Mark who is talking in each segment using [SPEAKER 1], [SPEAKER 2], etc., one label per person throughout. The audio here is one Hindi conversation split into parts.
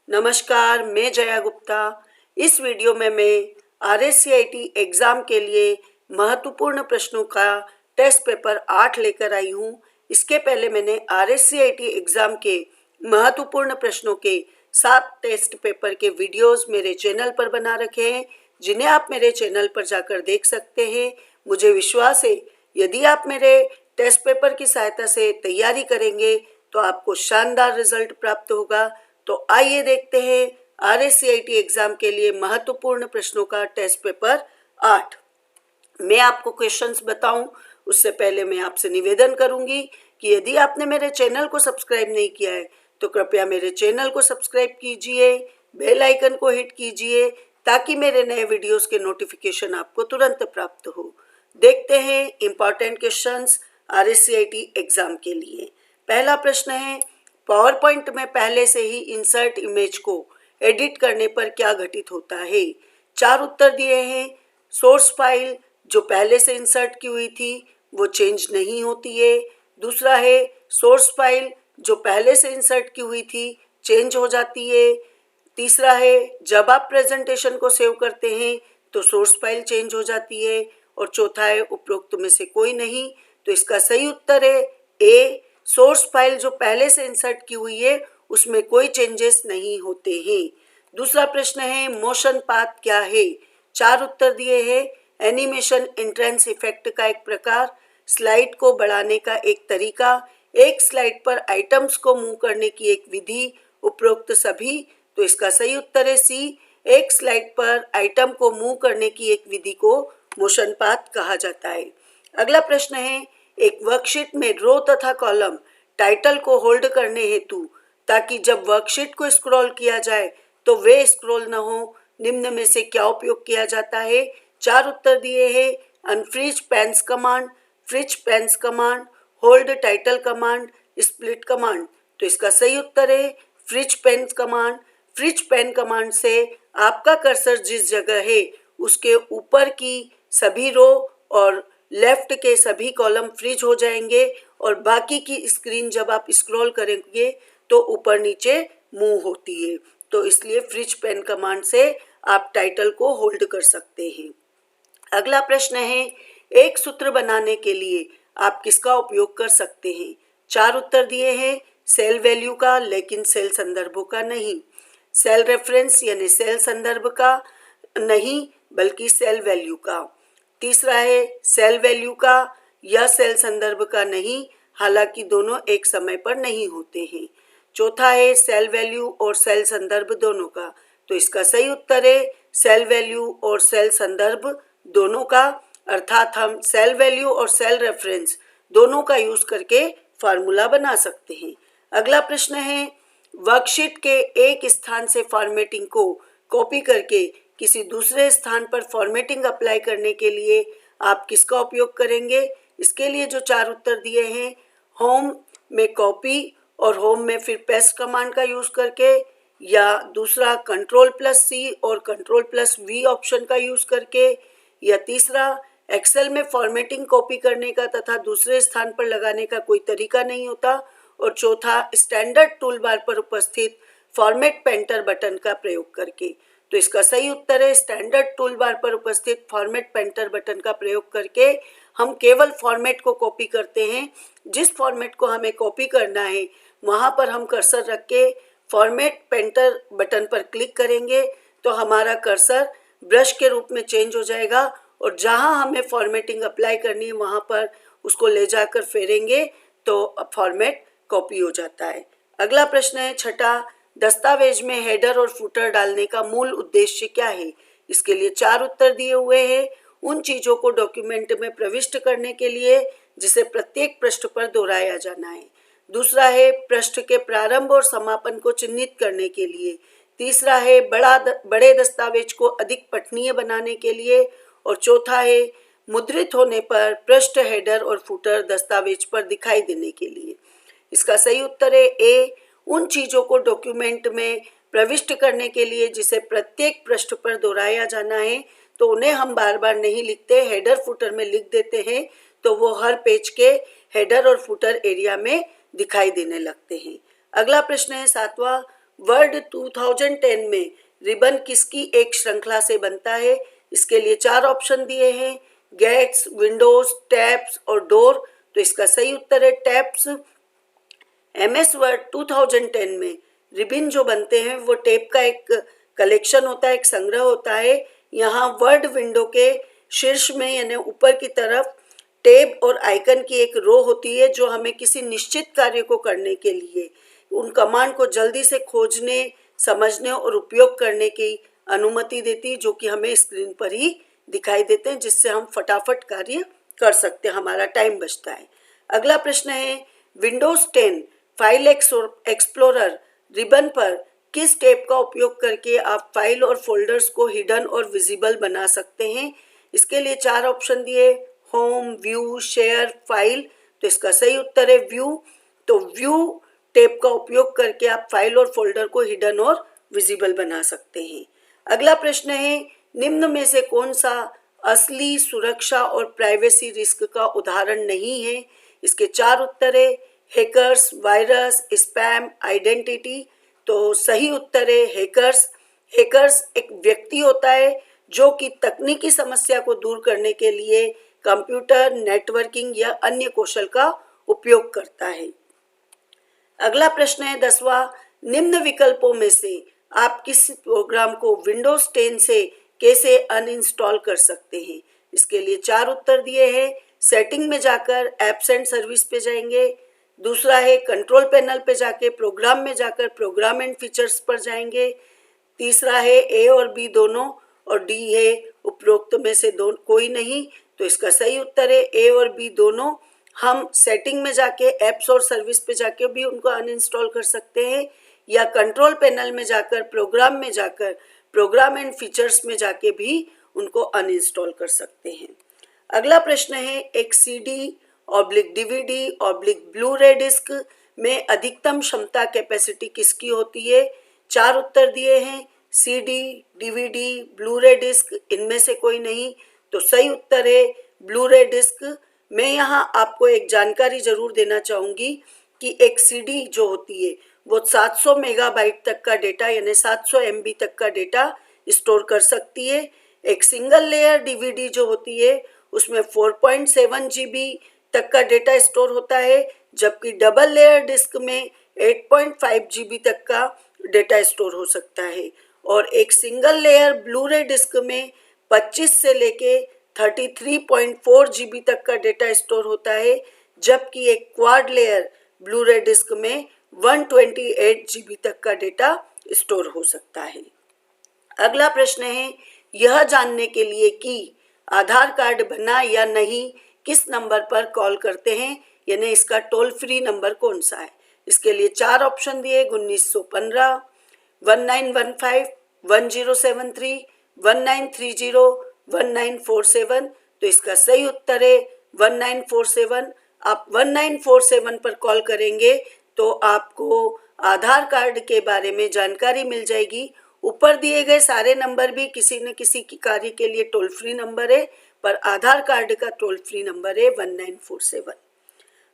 [SPEAKER 1] नमस्कार, मैं जया गुप्ता। इस वीडियो में मैं RSCIT एग्ज़ाम के लिए महत्वपूर्ण प्रश्नों का टेस्ट पेपर 8 लेकर आई हूँ। इसके पहले मैंने RSCIT एग्ज़ाम के महत्वपूर्ण प्रश्नों के 7 टेस्ट पेपर के वीडियोस मेरे चैनल पर बना रखे हैं, जिन्हें आप मेरे चैनल पर जाकर देख सकते हैं। मुझे विश्वास है, यदि आप मेरे टेस्ट पेपर की सहायता से तैयारी करेंगे तो आपको शानदार रिजल्ट प्राप्त होगा। तो आइए देखते हैं RSCIT एग्जाम के लिए महत्वपूर्ण प्रश्नों का टेस्ट पेपर 8। मैं आपको क्वेश्चंस बताऊं उससे पहले मैं आपसे निवेदन करूंगी कि यदि आपने मेरे चैनल को सब्सक्राइब नहीं किया है तो कृपया मेरे चैनल को सब्सक्राइब कीजिए, बेल आइकन को हिट कीजिए ताकि मेरे नए वीडियोस के नोटिफिकेशन आपको तुरंत प्राप्त हो। देखते हैं इंपॉर्टेंट क्वेश्चंस RSCIT एग्जाम के लिए। पहला प्रश्न है, पावर पॉइंट में पहले से ही इंसर्ट इमेज को एडिट करने पर क्या घटित होता है। 4 उत्तर दिए हैं। सोर्स फाइल जो पहले से इंसर्ट की हुई थी वो चेंज नहीं होती है। दूसरा है, सोर्स फाइल जो पहले से इंसर्ट की हुई थी चेंज हो जाती है। तीसरा है, जब आप प्रेजेंटेशन को सेव करते हैं तो सोर्स फाइल चेंज हो जाती है। और चौथा है, उपरोक्त में से कोई नहीं। तो इसका सही उत्तर है ए, सोर्स फाइल जो पहले से इंसर्ट की हुई है उसमें कोई चेंजेस नहीं होते हैं। दूसरा प्रश्न है, मोशन पाथ क्या है। 4 उत्तर दिए हैं। एनिमेशन एंट्रेंस इफेक्ट का एक प्रकार, स्लाइड को बढ़ाने का एक तरीका, एक स्लाइड पर आइटम्स को मूव करने की एक विधि, उपरोक्त सभी। तो इसका सही उत्तर है सी, एक स्लाइड पर आइटम को मूव करने की एक विधि को मोशन पाथ कहा जाता है। अगला प्रश्न है, एक वर्कशीट में रो तथा कॉलम टाइटल को होल्ड करने हेतु ताकि जब वर्कशीट को स्क्रॉल किया जाए तो वे स्क्रॉल न हो, निम्न में से क्या उपयोग किया जाता है। 4 उत्तर दिए हैं। Unfreeze panes command, freeze panes command, hold title command, split command. तो इसका सही उत्तर है freeze pane command. Freeze pane command से आपका कर्सर जिस जगह है उसके ऊपर की सभी रो और लेफ्ट के सभी कॉलम फ्रीज हो जाएंगे और बाकी की स्क्रीन जब आप स्क्रॉल करेंगे तो ऊपर नीचे मूव होती है। तो इसलिए फ्रिज पेन कमांड से आप टाइटल को होल्ड कर सकते हैं। अगला प्रश्न है, एक सूत्र बनाने के लिए आप किसका उपयोग कर सकते हैं। 4 उत्तर दिए हैं। सेल वैल्यू का, लेकिन सेल संदर्भों का नहीं। सेल रेफरेंस यानी सेल संदर्भ का नहीं, बल्कि सेल वैल्यू का। तीसरा है, सेल वैल्यू का या सेल संदर्भ का नहीं, हालांकि दोनों एक समय पर नहीं होते हैं। चौथा है, सेल वैल्यू और सेल संदर्भ दोनों का। तो इसका सही उत्तर है सेल वैल्यू और सेल संदर्भ दोनों का, अर्थात हम सेल वैल्यू और सेल रेफरेंस दोनों का यूज करके फार्मूला बना सकते हैं। अगला प्रश्न है, वर्कशीट के एक स्थान से फॉर्मेटिंग को कॉपी करके किसी दूसरे स्थान पर फॉर्मेटिंग अप्लाई करने के लिए आप किसका उपयोग करेंगे। इसके लिए जो 4 उत्तर दिए हैं, होम में कॉपी और होम में फिर पेस्ट कमांड का यूज करके, या दूसरा Ctrl+C और Ctrl+V ऑप्शन का यूज करके, या तीसरा एक्सेल में फॉर्मेटिंग कॉपी करने का तथा दूसरे स्थान पर लगाने का कोई तरीका नहीं होता, और चौथा स्टैंडर्ड टूल बार पर उपस्थित फॉर्मेट पेंटर बटन का प्रयोग करके। तो इसका सही उत्तर है स्टैंडर्ड टूल बार पर उपस्थित फॉर्मेट पेंटर बटन का प्रयोग करके हम केवल फॉर्मेट को कॉपी करते हैं। जिस फॉर्मेट को हमें कॉपी करना है वहां पर हम कर्सर रख के फॉर्मेट पेंटर बटन पर क्लिक करेंगे तो हमारा कर्सर ब्रश के रूप में चेंज हो जाएगा और जहां हमें फॉर्मेटिंग अप्लाई करनी है वहां पर उसको ले जाकर फेरेंगे तो फॉर्मेट कॉपी हो जाता है। अगला प्रश्न है, छठा, दस्तावेज में हेडर और फुटर डालने का मूल उद्देश्य क्या है। इसके लिए 4 उत्तर दिए हुए हैं। उन चीजों को डॉक्यूमेंट में प्रविष्ट करने के लिए जिसे प्रत्येक पृष्ठ पर दोहराया जाना है। दूसरा है, पृष्ठ के प्रारंभ और समापन को चिन्हित करने के लिए। तीसरा है, बड़े दस्तावेज को अधिक पठनीय बनाने के लिए। और चौथा है, मुद्रित होने पर पृष्ठ, हेडर और फुटर दस्तावेज पर दिखाई देने के लिए। इसका सही उत्तर है ए, उन चीजों को डॉक्यूमेंट में प्रविष्ट करने के लिए जिसे प्रत्येक पृष्ठ पर दोहराया जाना है। तो उन्हें हम बार बार नहीं लिखते, हेडर फुटर में लिख देते हैं तो वो हर पेज के हेडर और फुटर एरिया में दिखाई देने लगते हैं। अगला प्रश्न है 7वां, वर्ड 2010 में रिबन किसकी एक श्रृंखला से बनता है? इसके लिए 4 ऑप्शन दिए हैं, गेट्स, विंडोज, टैब्स और डोर। तो इसका सही उत्तर है टैब्स। MS वर्ड 2010 में रिबन जो बनते हैं वो टेप का एक कलेक्शन होता है, एक संग्रह होता है। यहाँ वर्ड विंडो के शीर्ष में यानी ऊपर की तरफ टैब और आइकन की एक रो होती है जो हमें किसी निश्चित कार्य को करने के लिए उन कमांड को जल्दी से खोजने, समझने और उपयोग करने की अनुमति देती है, जो कि हमें स्क्रीन पर ही दिखाई देते हैं, जिससे हम फटाफट कार्य कर सकते हैं, हमारा टाइम बचता है। अगला प्रश्न है, विंडोज 10 फाइल एक्सप्लोरर रिबन पर किस टैब का उपयोग करके आप फाइल और फोल्डर्स को हिडन और विजिबल बना सकते हैं? इसके लिए 4 ऑप्शन दिए, होम, व्यू, शेयर, फाइल। तो इसका सही उत्तर है व्यू। तो व्यू टैब का उपयोग करके आप फाइल और फोल्डर को हिडन और विजिबल बना सकते हैं। अगला प्रश्न है, निम्न में से कौन सा असली सुरक्षा और प्राइवेसी रिस्क का उदाहरण नहीं है? इसके 4 उत्तर है, हैकर्स, वायरस, स्पैम, आइडेंटिटी। तो सही उत्तर है हैकर्स। हैकर्स एक व्यक्ति होता है जो कि तकनीकी समस्या को दूर करने के लिए कंप्यूटर, नेटवर्किंग या अन्य कौशल का उपयोग करता है। अगला प्रश्न है 10वां, निम्न विकल्पों में से आप किस प्रोग्राम को विंडोज 10 से कैसे अनइंस्टॉल कर सकते हैं? इसके लिए 4 उत्तर दिए हैं, सेटिंग में जाकर एप्स एंड सर्विस पे जाएंगे, दूसरा है कंट्रोल पैनल पे जाके प्रोग्राम में जाकर प्रोग्राम एंड फीचर्स पर जाएंगे, तीसरा है ए और बी दोनों, और डी है उपरोक्त में से कोई नहीं। तो इसका सही उत्तर है ए और बी दोनों। हम सेटिंग में जाके एप्स और सर्विस पे जाके भी उनको अनइंस्टॉल कर सकते हैं, या कंट्रोल पैनल में जाकर प्रोग्राम में जाकर प्रोग्राम एंड फीचर्स में जाके भी उनको अनइंस्टॉल कर सकते हैं। अगला प्रश्न है, एक CD/DVD/ ब्लू रे डिस्क में अधिकतम क्षमता कैपेसिटी किसकी होती है? 4 उत्तर दिए हैं, CD, DVD, ब्लू रे डिस्क, इनमें से कोई नहीं। तो सही उत्तर है ब्लू रे डिस्क। मैं यहाँ आपको एक जानकारी जरूर देना चाहूँगी कि एक CD जो होती है वो 700 मेगाबाइट तक का डेटा यानी 700 MB तक का डेटा स्टोर कर सकती है। एक सिंगल लेयर DVD जो होती है उसमें 4.7 GB तक का डेटा स्टोर होता है, जबकि डबल लेयर डिस्क में 8.5 GB तक का डेटा स्टोर हो सकता है। और एक सिंगल लेयर ब्लू रे डिस्क में 25 से लेके 33.4 GB तक का डेटा स्टोर होता है, जबकि एक क्वाड लेयर ब्लू रे डिस्क में 128 GB तक का डेटा स्टोर हो सकता है। अगला प्रश्न है, यह जानने के लिए कि आधार कार्ड बना या नहीं किस नंबर पर कॉल करते हैं, यानी इसका टोल फ्री नंबर कौन सा है? इसके लिए 4 ऑप्शन दिए, 1915, 1915, 1073, 1930, 1947। तो इसका सही उत्तर है 1947। आप 1947 पर कॉल करेंगे तो आपको आधार कार्ड के बारे में जानकारी मिल जाएगी। ऊपर दिए गए सारे नंबर भी किसी न किसी की कार्य के लिए टोल फ्री नंबर है, पर आधार कार्ड का टोल फ्री नंबर है 1947।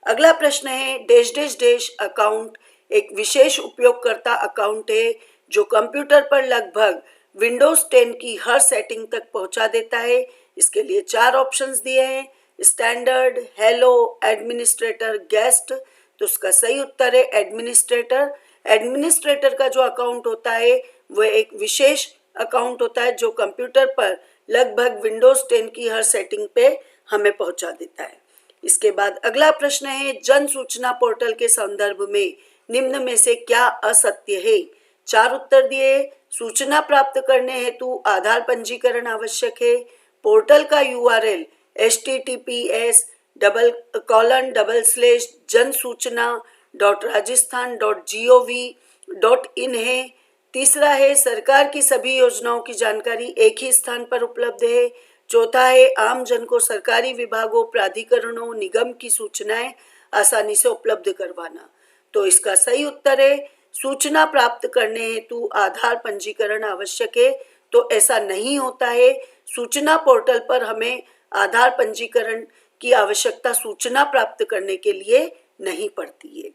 [SPEAKER 1] अगला प्रश्न है, डैश डैश डैश अकाउंट एक विशेष उपयोगकर्ता अकाउंट है जो कंप्यूटर पर लगभग विंडोज 10 की हर सेटिंग तक पहुंचा देता है। इसके लिए 4 ऑप्शंस दिए हैं, स्टैंडर्ड, हेलो, एडमिनिस्ट्रेटर, गेस्ट। तो उसका सही उत्तर है एडमिनिस्ट्रेटर। एडमिनिस्ट्रेटर का जो अकाउंट होता है वह एक विशेष अकाउंट होता है जो कंप्यूटर पर लगभग विंडोज 10 की हर सेटिंग पे हमें पहुंचा देता है। इसके बाद अगला प्रश्न है, जन सूचना पोर्टल के संदर्भ में निम्न में से क्या असत्य है? 4 उत्तर दिए, सूचना प्राप्त करने हेतु आधार पंजीकरण आवश्यक है, पोर्टल का URL https://jansuchna.rajasthan.gov.in है। तीसरा है, सरकार की सभी योजनाओं की जानकारी एक ही स्थान पर उपलब्ध है। चौथा है, आम जन को सरकारी विभागों, प्राधिकरणों, निगम की सूचनाएं आसानी से उपलब्ध करवाना। तो इसका सही उत्तर है, सूचना प्राप्त करने हेतु आधार पंजीकरण आवश्यक है। तो ऐसा नहीं होता है, सूचना पोर्टल पर हमें आधार पंजीकरण की आवश्यकता सूचना प्राप्त करने के लिए नहीं पड़ती है।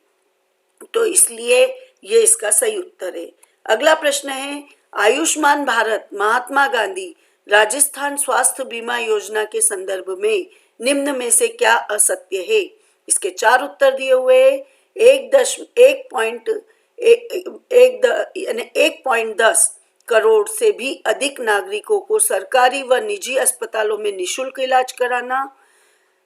[SPEAKER 1] तो इसलिए ये इसका सही उत्तर है। अगला प्रश्न है, आयुष्मान भारत महात्मा गांधी राजस्थान स्वास्थ्य बीमा योजना के संदर्भ में निम्न में से क्या असत्य है? इसके 4 उत्तर दिए हुए हैं। 1.10 करोड़ से भी अधिक नागरिकों को सरकारी व निजी अस्पतालों में निःशुल्क इलाज कराना,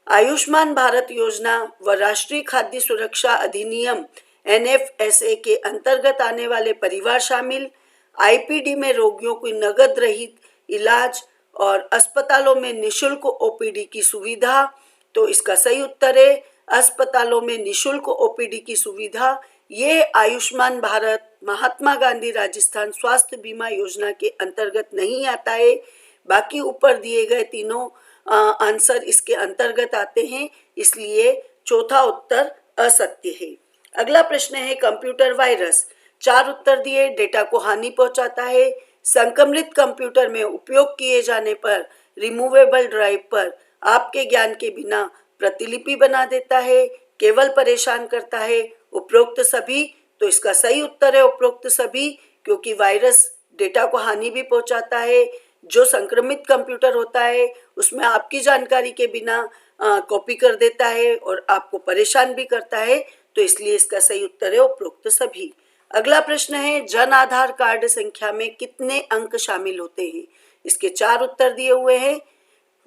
[SPEAKER 1] आयुष्मान भारत योजना व राष्ट्रीय खाद्य सुरक्षा अधिनियम NFSA के अंतर्गत आने वाले परिवार शामिल, IPD में रोगियों को नगद रहित इलाज और अस्पतालों में निःशुल्क OPD की सुविधा। तो इसका सही उत्तर है अस्पतालों में निःशुल्क OPD की सुविधा। ये आयुष्मान भारत महात्मा गांधी राजस्थान स्वास्थ्य बीमा योजना के अंतर्गत नहीं आता है। बाकी ऊपर दिए गए तीनों आंसर इसके अंतर्गत आते हैं, इसलिए चौथा उत्तर असत्य है। अगला प्रश्न है, कंप्यूटर वायरस 4 उत्तर दिए। डेटा को हानि पहुंचाता है, संक्रमित कंप्यूटर में उपयोग किए जाने पर रिमूवेबल ड्राइव पर आपके ज्ञान के बिना प्रतिलिपि बना देता है, केवल परेशान करता है, उपरोक्त सभी। तो इसका सही उत्तर है उपरोक्त सभी, क्योंकि वायरस डेटा को हानि भी पहुंचाता है। जो संक्रमित कंप्यूटर होता है उसमें आपकी जानकारी के बिना कॉपी कर देता है और आपको परेशान भी करता है, तो इसलिए इसका सही उत्तर है उपरोक्त सभी। अगला प्रश्न है, जन आधार कार्ड संख्या में कितने अंक शामिल होते हैं? इसके 4 उत्तर दिए हुए हैं,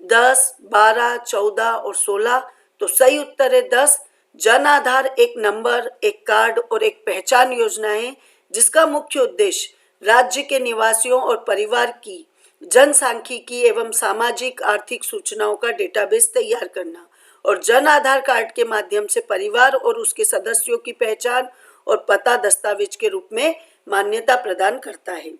[SPEAKER 1] 10, 12, 14 और 16। तो सही उत्तर है 10। जन आधार एक नंबर, एक कार्ड और एक पहचान योजना है जिसका मुख्य उद्देश्य राज्य के निवासियों और परिवार की जनसांख्यिकी एवं सामाजिक आर्थिक सूचनाओं का डेटाबेस तैयार करना और जन आधार कार्ड के माध्यम से परिवार और उसके सदस्यों की पहचान और पता दस्तावेज के रूप में मान्यता प्रदान करता है।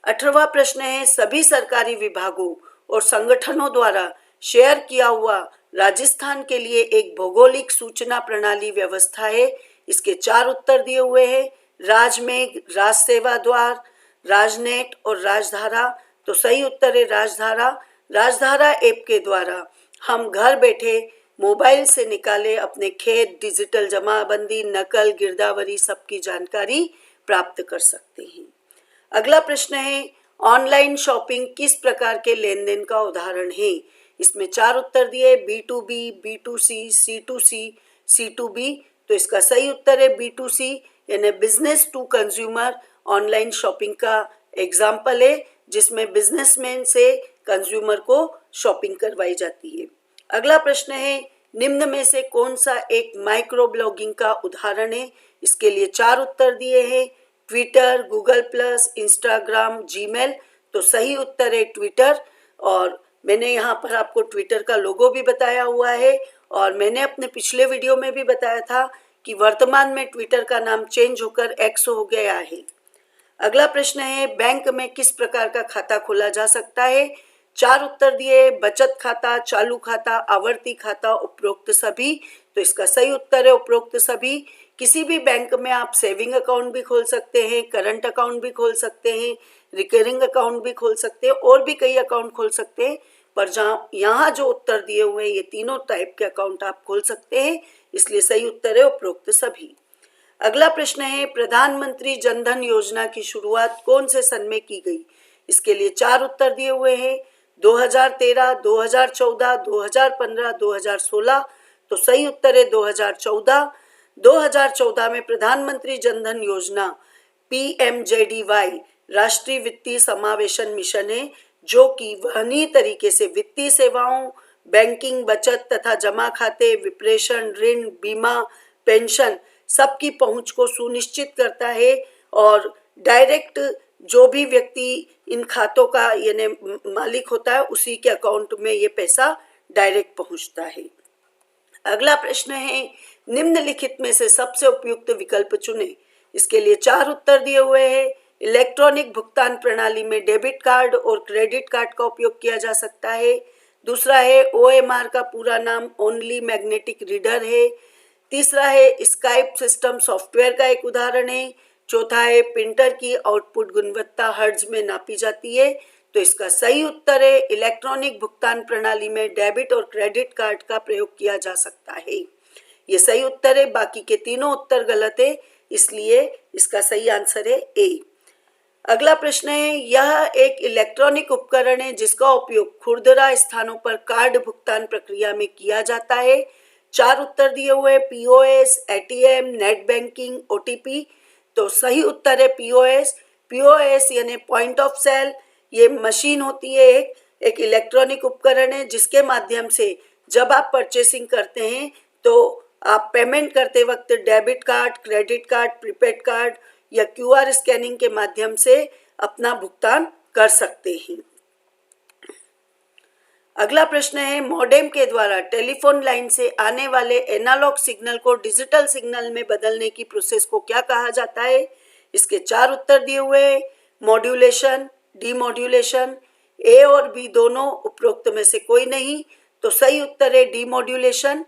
[SPEAKER 1] 18वां प्रश्न है, सभी सरकारी विभागों और संगठनों द्वारा शेयर किया हुआ राजस्थान के लिए एक भौगोलिक सूचना प्रणाली व्यवस्था है। इसके 4 उत्तर दिए हुए हैं, राजमेघ, राज सेवा द्वार, राजनेट और राजधारा। तो सही उत्तर है राजधारा। राजधारा ऐप के द्वारा हम घर बैठे मोबाइल से निकाले अपने खेत, डिजिटल जमाबंदी, नकल, गिरदावरी सबकी जानकारी प्राप्त कर सकते हैं। अगला प्रश्न है, ऑनलाइन शॉपिंग किस प्रकार के लेन देन का उदाहरण है? इसमें 4 उत्तर दिए, B2B, B2C, C2C, C2B। तो इसका सही उत्तर है B2C, यानी business to consumer online shopping का एग्जाम्पल है, जिसमें बिजनेसमैन से कंज्यूमर को शॉपिंग करवाई जाती है। अगला प्रश्न है, निम्न में से कौन सा एक माइक्रो ब्लॉगिंग का उदाहरण है? इसके लिए 4 उत्तर दिए हैं, Twitter, Google plus, Instagram, Gmail. तो सही उत्तर है ट्विटर, और मैंने यहाँ पर आपको ट्विटर का लोगो भी बताया हुआ है, और मैंने अपने पिछले वीडियो में भी बताया था कि वर्तमान में ट्विटर का नाम चेंज होकर एक्स हो गया है। अगला प्रश्न है, बैंक में किस प्रकार का खाता खोला जा सकता है? 4 उत्तर दिए, बचत खाता, चालू खाता, आवर्ती खाता, उपरोक्त सभी। तो इसका सही उत्तर है उपरोक्त सभी। किसी भी बैंक में आप सेविंग अकाउंट भी खोल सकते हैं, करंट अकाउंट भी खोल सकते हैं, रिकरिंग अकाउंट भी खोल सकते हैं, और भी कई अकाउंट खोल सकते हैं, पर जहाँ यहाँ जो उत्तर दिए हुए हैं ये तीनों टाइप के अकाउंट आप खोल सकते हैं, इसलिए सही उत्तर है उपरोक्त सभी। अगला प्रश्न है, प्रधानमंत्री जनधन योजना की शुरुआत कौन से सन में की गई? इसके लिए 4 उत्तर दिए हुए हैं, 2013, 2014, 2015, 2016। तो सही उत्तर है 2014। 2014 में प्रधानमंत्री जनधन योजना PMJDY राष्ट्रीय वित्तीय समावेशन मिशन है, जो कि वहनीय तरीके से वित्तीय सेवाओं, बैंकिंग, बचत तथा जमा खाते, विप्रेषण, ऋण, बीमा, पेंशन सबकी पहुंच को सुनिश्चित करता है, और डायरेक्ट जो भी व्यक्ति इन खातों का यानी मालिक होता है उसी के अकाउंट में ये पैसा डायरेक्ट पहुंचता है। अगला प्रश्न है, निम्नलिखित में से सबसे उपयुक्त विकल्प चुनें। इसके लिए 4 उत्तर दिए हुए हैं, इलेक्ट्रॉनिक भुगतान प्रणाली में डेबिट कार्ड और क्रेडिट कार्ड का उपयोग किया जा सकता है। दूसरा है, OMR का पूरा नाम ओनली मैग्नेटिक रीडर है। तीसरा है, स्काइप सिस्टम सॉफ्टवेयर का एक उदाहरण है। चौथा है, प्रिंटर की आउटपुट गुणवत्ता हर्ट्ज में नापी जाती है। तो इसका सही उत्तर है, इलेक्ट्रॉनिक भुगतान प्रणाली में डेबिट और क्रेडिट कार्ड का प्रयोग किया जा सकता है। ये सही उत्तर है, बाकी के तीनों उत्तर गलत है। इसलिए इसका सही आंसर है ए। अगला प्रश्न है, यह एक इलेक्ट्रॉनिक उपकरण है जिसका उपयोग खुरदरा स्थानों पर कार्ड भुगतान प्रक्रिया में किया जाता है। 4 उत्तर दिए हुए, POS, ATM, net banking, OTP. तो सही उत्तर है पीओएस। पीओएस यानी पॉइंट ऑफ सेल, ये मशीन होती है, एक इलेक्ट्रॉनिक उपकरण है जिसके माध्यम से जब आप परचेसिंग करते हैं तो आप पेमेंट करते वक्त debit card, credit card, prepaid card या क्यूआर स्कैनिंग के माध्यम से अपना भुगतान कर सकते हैं। अगला प्रश्न है, मॉडेम के द्वारा टेलीफोन लाइन से आने वाले एनालॉग सिग्नल को डिजिटल सिग्नल में बदलने की प्रोसेस को क्या कहा जाता है? इसके 4 उत्तर दिए हुए हैं, मॉड्यूलेशन, डीमॉड्यूलेशन। ए और बी दोनों उपरोक्त में से कोई नहीं, तो सही उत्तर है डीमॉड्यूलेशन।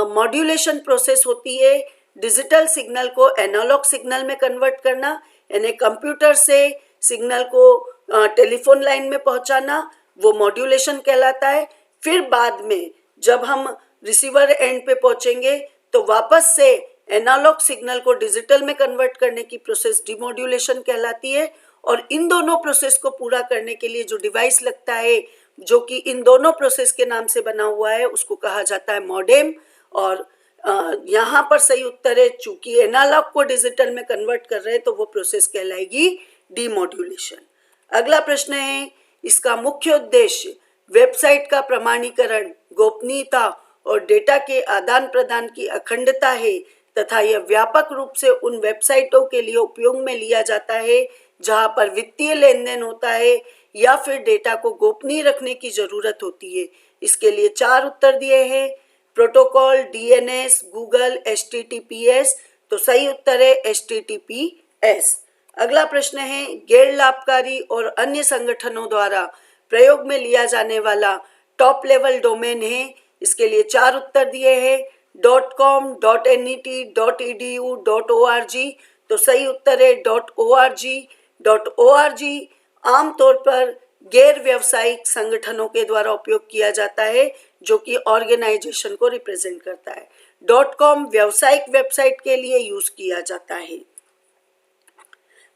[SPEAKER 1] मॉड्यूलेशन प्रोसेस होती है डिजिटल सिग्नल को एनालॉग सिग्नल में कन्वर्ट करना, यानी कंप्यूटर से सिग्नल को टेलीफोन लाइन में पहुंचाना, वो मॉड्यूलेशन कहलाता है। फिर बाद में जब हम रिसीवर एंड पे पहुंचेंगे तो वापस से एनालॉग सिग्नल को डिजिटल में कन्वर्ट करने की प्रोसेस डीमॉड्यूलेशन कहलाती है। और इन दोनों प्रोसेस को पूरा करने के लिए जो डिवाइस लगता है, जो कि इन दोनों प्रोसेस के नाम से बना हुआ है, उसको कहा जाता है मॉडेम। और यहाँ पर सही उत्तर है, चूंकि एनालॉग को डिजिटल में कन्वर्ट कर रहे हैं तो वो प्रोसेस कहलाएगी डीमॉड्यूलेशन। अगला प्रश्न है, इसका मुख्य उद्देश्य वेबसाइट का प्रमाणीकरण, गोपनीयता और डेटा के आदान प्रदान की अखंडता है तथा यह व्यापक रूप से उन वेबसाइटों के लिए उपयोग में लिया जाता है जहां पर वित्तीय लेन देन होता है या फिर डेटा को गोपनीय रखने की जरूरत होती है। इसके लिए 4 उत्तर दिए हैं, प्रोटोकॉल, डीएनएस, गूगल, एचटीटीपीएस। तो सही उत्तर है एचटीटीपीएस। अगला प्रश्न है, गैर लाभकारी और अन्य संगठनों द्वारा प्रयोग में लिया जाने वाला टॉप लेवल डोमेन है। इसके लिए 4 उत्तर दिए हैं, .com, .net, .edu, .org। तो सही उत्तर है .org। .org आमतौर पर गैर व्यावसायिक संगठनों के द्वारा उपयोग किया जाता है जो कि ऑर्गेनाइजेशन को रिप्रेजेंट करता है। .com व्यावसायिक वेबसाइट के लिए यूज किया जाता है।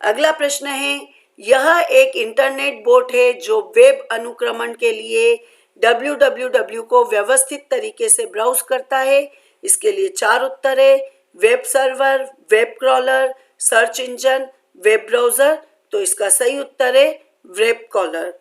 [SPEAKER 1] अगला प्रश्न है, यह एक इंटरनेट बोट है जो वेब अनुक्रमण के लिए www को व्यवस्थित तरीके से ब्राउज करता है। इसके लिए 4 उत्तर है, web server, web crawler, search engine, web browser. तो इसका सही उत्तर है वेब क्रॉलर।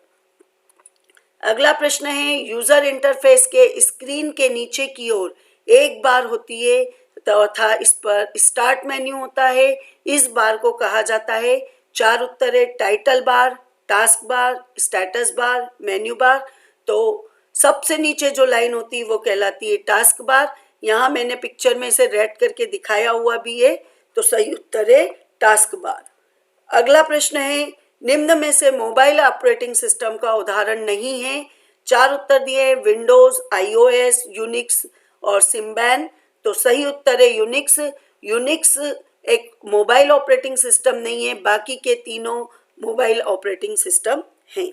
[SPEAKER 1] अगला प्रश्न है, यूजर इंटरफेस के स्क्रीन के नीचे की ओर एक बार होती है तथा इस पर स्टार्ट मेन्यू होता है। इस बार को कहा जाता है, 4 उत्तर है, title bar, task bar, status bar, menu bar. तो सबसे नीचे जो लाइन होती है वो कहलाती है टास्क बार। यहाँ मैंने पिक्चर में इसे रेड करके दिखाया हुआ भी है, तो सही उत्तर है टास्क बार। अगला प्रश्न है, निम्न में से मोबाइल ऑपरेटिंग सिस्टम का उदाहरण नहीं है। 4 उत्तर दिए हैं, विंडोज, आईओएस, यूनिक्स और सिम्बैन। तो सही उत्तर है यूनिक्स। यूनिक्स एक मोबाइल ऑपरेटिंग सिस्टम नहीं है, बाकी के तीनों मोबाइल ऑपरेटिंग सिस्टम हैं।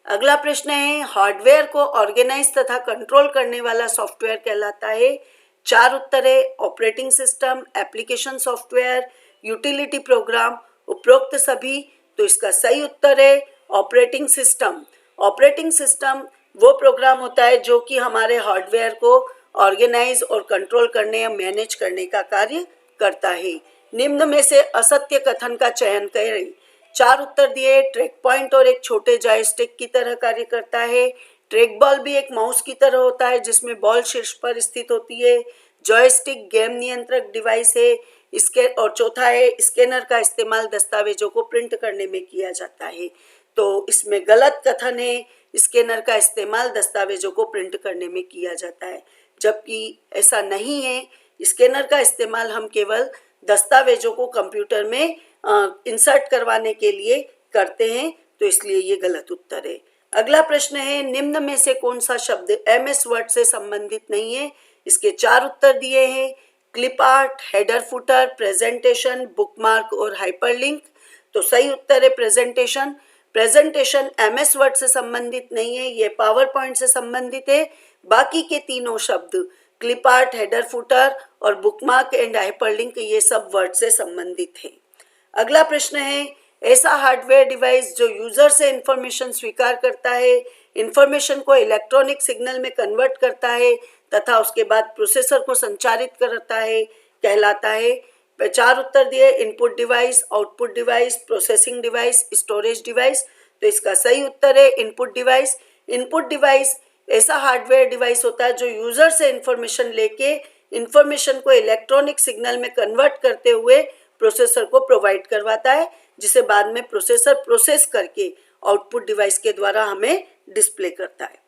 [SPEAKER 1] अगला प्रश्न है, हार्डवेयर को ऑर्गेनाइज तथा कंट्रोल करने वाला सॉफ्टवेयर कहलाता है। 4 उत्तर है, operating system, application software, utility programme, उपरोक्त सभी। तो इसका सही उत्तर है ऑपरेटिंग सिस्टम। ऑपरेटिंग सिस्टम वो प्रोग्राम होता है जो कि हमारे हार्डवेयर को ऑर्गेनाइज और कंट्रोल करने या मैनेज करने का कार्य करता है। निम्न में से असत्य कथन का चयन करें। 4 उत्तर दिए, ट्रैक पॉइंट और एक छोटे जॉयस्टिक की तरह कार्य करता है। ट्रैक बॉल भी एक माउस की तरह होता है जिसमें बॉल शीर्ष पर स्थित होती है। जॉयस्टिक गेम नियंत्रक डिवाइस है। इसके और चौथा है, स्कैनर का इस्तेमाल दस्तावेजों को प्रिंट करने में किया जाता है। तो इसमें गलत कथन है, स्कैनर का इस्तेमाल दस्तावेजों को प्रिंट करने में किया जाता है, जबकि ऐसा नहीं है। स्कैनर का इस्तेमाल हम केवल दस्तावेजों को कंप्यूटर में इंसर्ट करवाने के लिए करते हैं, तो इसलिए ये गलत उत्तर है। अगला प्रश्न है, निम्न में से कौन सा शब्द MS वर्ड से संबंधित नहीं है? इसके 4 उत्तर दिए हैं, clip art, header footer, presentation, bookmark और हाइपरलिंक। तो सही उत्तर है प्रेजेंटेशन। प्रेजेंटेशन MS वर्ड से संबंधित नहीं है, ये पावर पॉइंट से संबंधित है। बाकी के तीनों शब्द क्लिप आर्ट, हेडर फुटर और बुकमार्क एंड हाइपरलिंक ये सब वर्ड से संबंधित है। अगला प्रश्न है, ऐसा हार्डवेयर डिवाइस जो यूजर से इंफॉर्मेशन स्वीकार करता है, इंफॉर्मेशन को इलेक्ट्रॉनिक सिग्नल में कन्वर्ट करता है तथा उसके बाद प्रोसेसर को संचारित करता है, कहलाता है। 4 उत्तर दिए, input device, output device, processing device, storage device. तो इसका सही उत्तर है इनपुट डिवाइस। इनपुट डिवाइस ऐसा हार्डवेयर डिवाइस होता है जो यूजर से इंफॉर्मेशन लेके इंफॉर्मेशन को इलेक्ट्रॉनिक सिग्नल में कन्वर्ट करते हुए प्रोसेसर को प्रोवाइड करवाता है, जिसे बाद में प्रोसेसर प्रोसेस करके आउटपुट डिवाइस के द्वारा हमें डिस्प्ले करता है।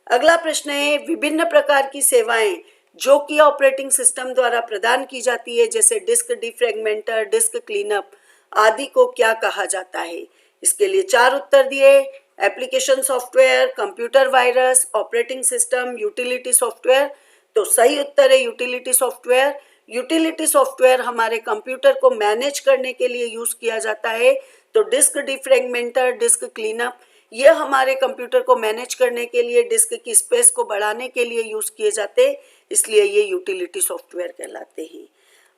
[SPEAKER 1] अगला प्रश्न है, विभिन्न प्रकार की सेवाएं जो कि ऑपरेटिंग सिस्टम द्वारा प्रदान की जाती है, जैसे डिस्क डिफ्रेगमेंटर, डिस्क क्लीनअप आदि को क्या कहा जाता है? इसके लिए 4 उत्तर दिए, application software, computer virus, operating system, utility software. तो सही उत्तर है यूटिलिटी सॉफ्टवेयर। यूटिलिटी सॉफ्टवेयर हमारे कंप्यूटर को मैनेज करने के लिए यूज किया जाता है। तो डिस्क डिफ्रेगमेंटर, डिस्क क्लीनअप ये हमारे कंप्यूटर को मैनेज करने के लिए, डिस्क की स्पेस को बढ़ाने के लिए यूज किए जाते हैं, इसलिए ये यूटिलिटी सॉफ्टवेयर कहलाते हैं।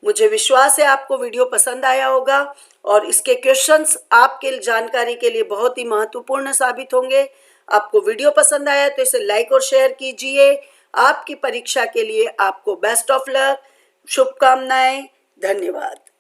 [SPEAKER 1] मुझे विश्वास है आपको वीडियो पसंद आया होगा और इसके क्वेश्चंस आपके जानकारी के लिए बहुत ही महत्वपूर्ण साबित होंगे। आपको वीडियो पसंद आया तो इसे लाइक और शेयर कीजिए। आपकी परीक्षा के लिए आपको बेस्ट ऑफ लक, शुभकामनाएं। धन्यवाद।